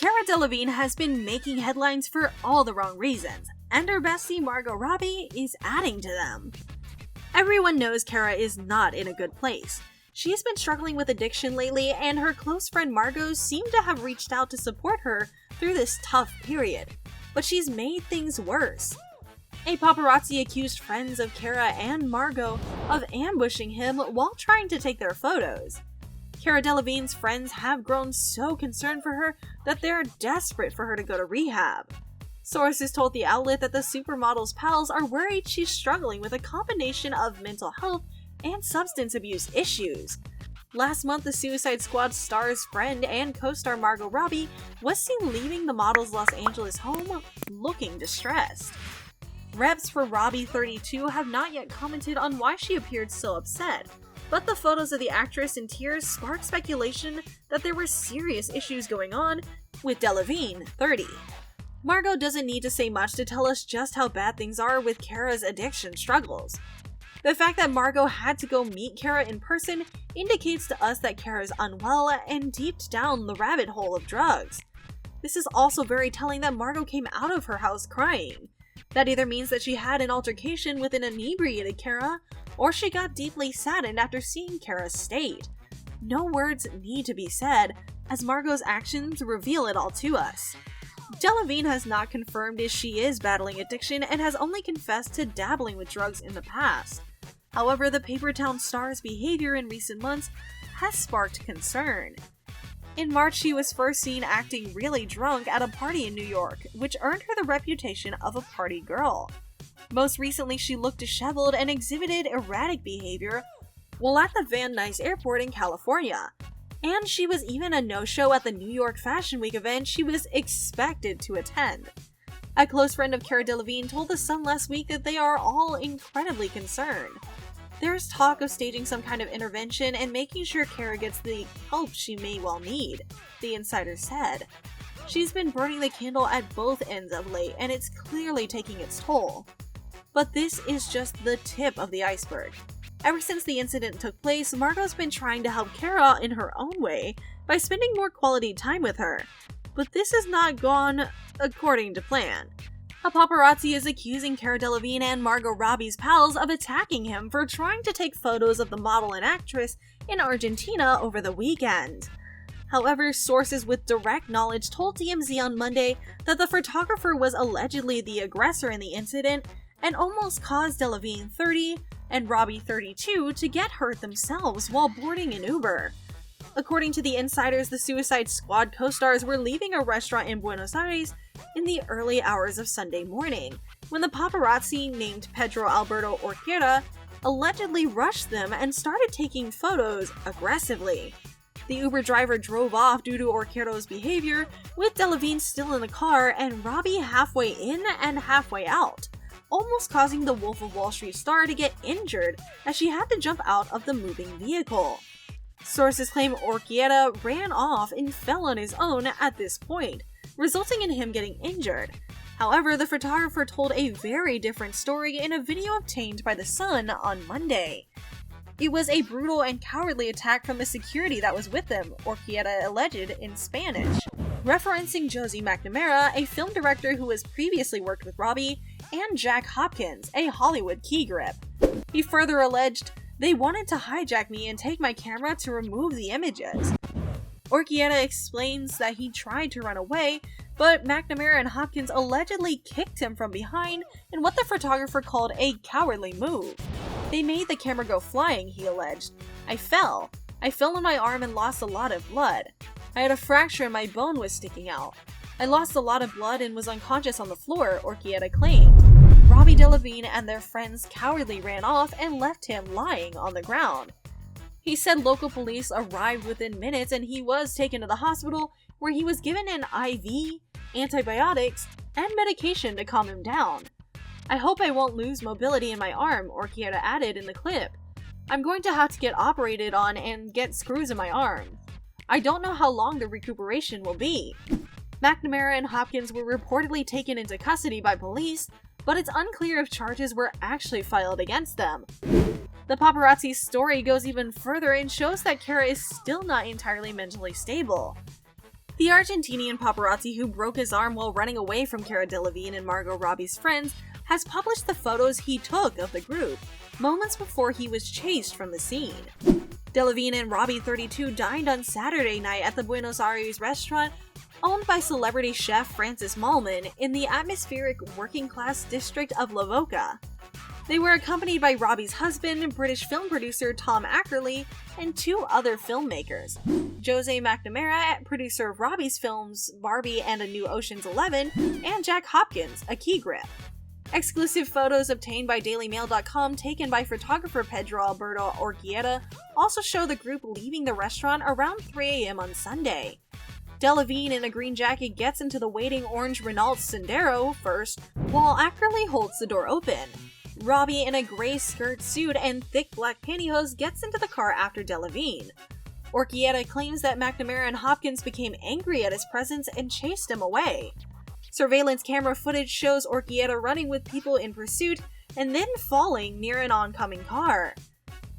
Cara Delevigne has been making headlines for all the wrong reasons, and her bestie Margot Robbie is adding to them. Everyone knows Cara is not in a good place. She's been struggling with addiction lately, and her close friend Margot seemed to have reached out to support her through this tough period. But she's made things worse. A paparazzi accused friends of Cara and Margot of ambushing him while trying to take their photos. Cara Delevigne's friends have grown so concerned for her that they're desperate for her to go to rehab. Sources told the outlet that the supermodel's pals are worried she's struggling with a combination of mental health and substance abuse issues. Last month, the Suicide Squad star's friend and co-star Margot Robbie was seen leaving the model's Los Angeles home looking distressed. Reps for Robbie, 32, have not yet commented on why she appeared so upset, but the photos of the actress in tears sparked speculation that there were serious issues going on with Delevigne, 30. Margot doesn't need to say much to tell us just how bad things are with Cara's addiction struggles. The fact that Margot had to go meet Cara in person indicates to us that Cara's unwell and deep down the rabbit hole of drugs. This is also very telling that Margot came out of her house crying. That either means that she had an altercation with an inebriated Cara, or she got deeply saddened after seeing Cara's state. No words need to be said, as Margot's actions reveal it all to us. Delevigne has not confirmed if she is battling addiction and has only confessed to dabbling with drugs in the past. However, the Papertown star's behavior in recent months has sparked concern. In March, she was first seen acting really drunk at a party in New York, which earned her the reputation of a party girl. Most recently, she looked disheveled and exhibited erratic behavior while at the Van Nuys Airport in California. And she was even a no-show at the New York Fashion Week event she was expected to attend. A close friend of Cara Delevigne told The Sun last week that they are all incredibly concerned. There's talk of staging some kind of intervention and making sure Cara gets the help she may well need, the insider said. She's been burning the candle at both ends of late, and it's clearly taking its toll. But this is just the tip of the iceberg. Ever since the incident took place, Margot's been trying to help Cara in her own way by spending more quality time with her. But this has not gone according to plan. A paparazzi is accusing Cara Delevigne and Margot Robbie's pals of attacking him for trying to take photos of the model and actress in Argentina over the weekend. However, sources with direct knowledge told TMZ on Monday that the photographer was allegedly the aggressor in the incident and almost caused Delevigne, 30, and Robbie, 32, to get hurt themselves while boarding an Uber. According to the insiders, the Suicide Squad co-stars were leaving a restaurant in Buenos Aires in the early hours of Sunday morning, when the paparazzi named Pedro Alberto Orquera allegedly rushed them and started taking photos aggressively. The Uber driver drove off due to Orquero's behavior, with Delevigne still in the car and Robbie halfway in and halfway out, almost causing the Wolf of Wall Street star to get injured as she had to jump out of the moving vehicle. Sources claim Orquera ran off and fell on his own at this point, resulting in him getting injured. However, the photographer told a very different story in a video obtained by The Sun on Monday. It was a brutal and cowardly attack from the security that was with them, Orquera alleged in Spanish, referencing Josie McNamara, a film director who has previously worked with Robbie, and Jack Hopkins, a Hollywood key grip. He further alleged, "They wanted to hijack me and take my camera to remove the images." Orquera explains that he tried to run away, but McNamara and Hopkins allegedly kicked him from behind in what the photographer called a cowardly move. "They made the camera go flying," he alleged. I fell on my arm and lost a lot of blood. I had a fracture and my bone was sticking out. I lost a lot of blood and was unconscious on the floor," Orquera claimed. Robbie, Delevigne, and their friends cowardly ran off and left him lying on the ground. He said local police arrived within minutes and he was taken to the hospital, where he was given an IV, antibiotics, and medication to calm him down. "I hope I won't lose mobility in my arm," Orquera added in the clip. "I'm going to have to get operated on and get screws in my arm. I don't know how long the recuperation will be." McNamara and Hopkins were reportedly taken into custody by police, but it's unclear if charges were actually filed against them. The paparazzi's story goes even further and shows that Cara is still not entirely mentally stable. The Argentinian paparazzi who broke his arm while running away from Cara Delevigne and Margot Robbie's friends has published the photos he took of the group, moments before he was chased from the scene. Delevigne and Robbie, 32, dined on Saturday night at the Buenos Aires restaurant owned by celebrity chef Francis Mallmann in the atmospheric working-class district of La Boca. They were accompanied by Robbie's husband, British film producer Tom Ackerley, and 2 other filmmakers, Jose McNamara, producer of Robbie's films Barbie and A New Ocean's 11, and Jack Hopkins, a key grip. Exclusive photos obtained by DailyMail.com taken by photographer Pedro Alberto Urquieta also show the group leaving the restaurant around 3 a.m. on Sunday. Delevigne in a green jacket gets into the waiting orange Renault Sandero first, while Ackerley holds the door open. Robbie in a gray skirt suit and thick black pantyhose gets into the car after Delevigne. Urquieta claims that McNamara and Hopkins became angry at his presence and chased him away. Surveillance camera footage shows Urquieta running with people in pursuit and then falling near an oncoming car.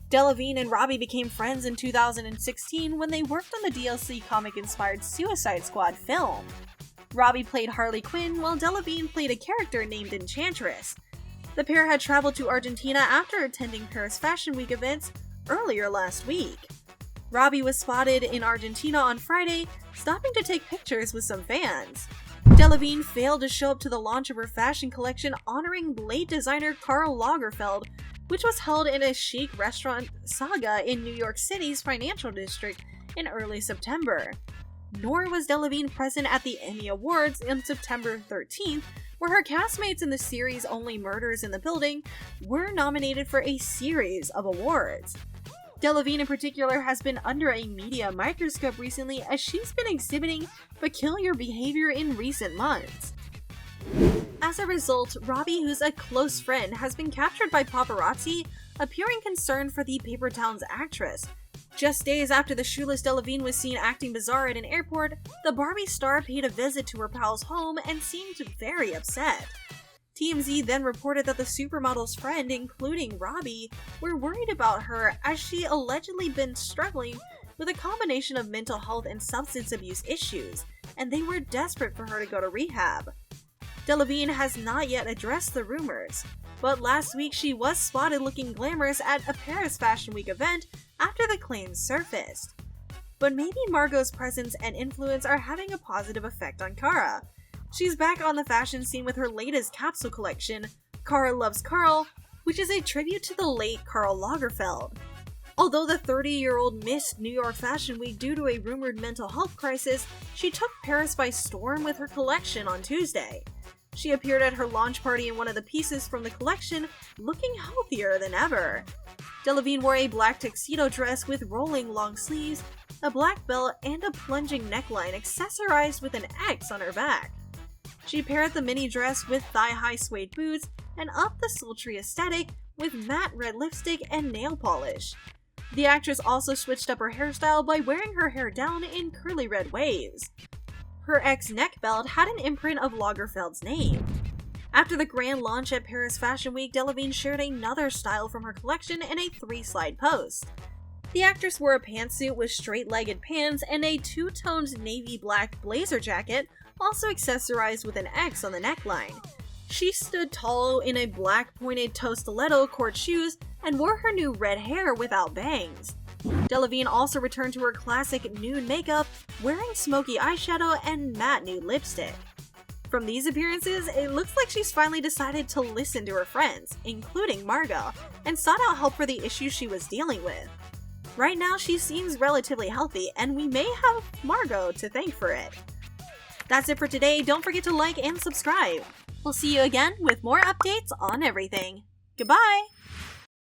Delevigne and Robbie became friends in 2016 when they worked on the DLC comic-inspired Suicide Squad film. Robbie played Harley Quinn while Delevigne played a character named Enchantress. The pair had traveled to Argentina after attending Paris Fashion Week events earlier last week. Robbie was spotted in Argentina on Friday, stopping to take pictures with some fans. Delevigne failed to show up to the launch of her fashion collection honoring late designer Karl Lagerfeld, which was held in a chic restaurant Saga in New York City's financial district in early September. Nor was Delevigne present at the Emmy Awards on September 13th, where her castmates in the series Only Murders in the Building were nominated for a series of awards. Delevigne in particular has been under a media microscope recently as she's been exhibiting peculiar behavior in recent months. As a result, Robbie, who's a close friend, has been captured by paparazzi, appearing concerned for the paper town's actress. Just days after the shoeless Delevigne was seen acting bizarre at an airport, the Barbie star paid a visit to her pal's home and seemed very upset. TMZ then reported that the supermodel's friend, including Robbie, were worried about her as she allegedly been struggling with a combination of mental health and substance abuse issues, and they were desperate for her to go to rehab. Delevigne has not yet addressed the rumors, but last week she was spotted looking glamorous at a Paris Fashion Week event after the claims surfaced. But maybe Margot's presence and influence are having a positive effect on Cara. She's back on the fashion scene with her latest capsule collection, Cara Loves Karl, which is a tribute to the late Karl Lagerfeld. Although the 30-year-old missed New York Fashion Week due to a rumored mental health crisis, she took Paris by storm with her collection on Tuesday. She appeared at her launch party in one of the pieces from the collection, looking healthier than ever. Delevigne wore a black tuxedo dress with rolling long sleeves, a black belt, and a plunging neckline accessorized with an X on her back. She paired the mini dress with thigh-high suede boots and upped the sultry aesthetic with matte red lipstick and nail polish. The actress also switched up her hairstyle by wearing her hair down in curly red waves. Her X neck belt had an imprint of Lagerfeld's name. After the grand launch at Paris Fashion Week, Delevigne shared another style from her collection in a 3-slide post. The actress wore a pantsuit with straight-legged pants and a two-toned navy black blazer jacket, also accessorized with an X on the neckline. She stood tall in a black pointed toe stiletto court shoes and wore her new red hair without bangs. Delevigne also returned to her classic nude makeup, wearing smoky eyeshadow and matte nude lipstick. From these appearances, it looks like she's finally decided to listen to her friends, including Margot, and sought out help for the issues she was dealing with. Right now, she seems relatively healthy, and we may have Margot to thank for it. That's it for today. Don't forget to like and subscribe. We'll see you again with more updates on everything. Goodbye!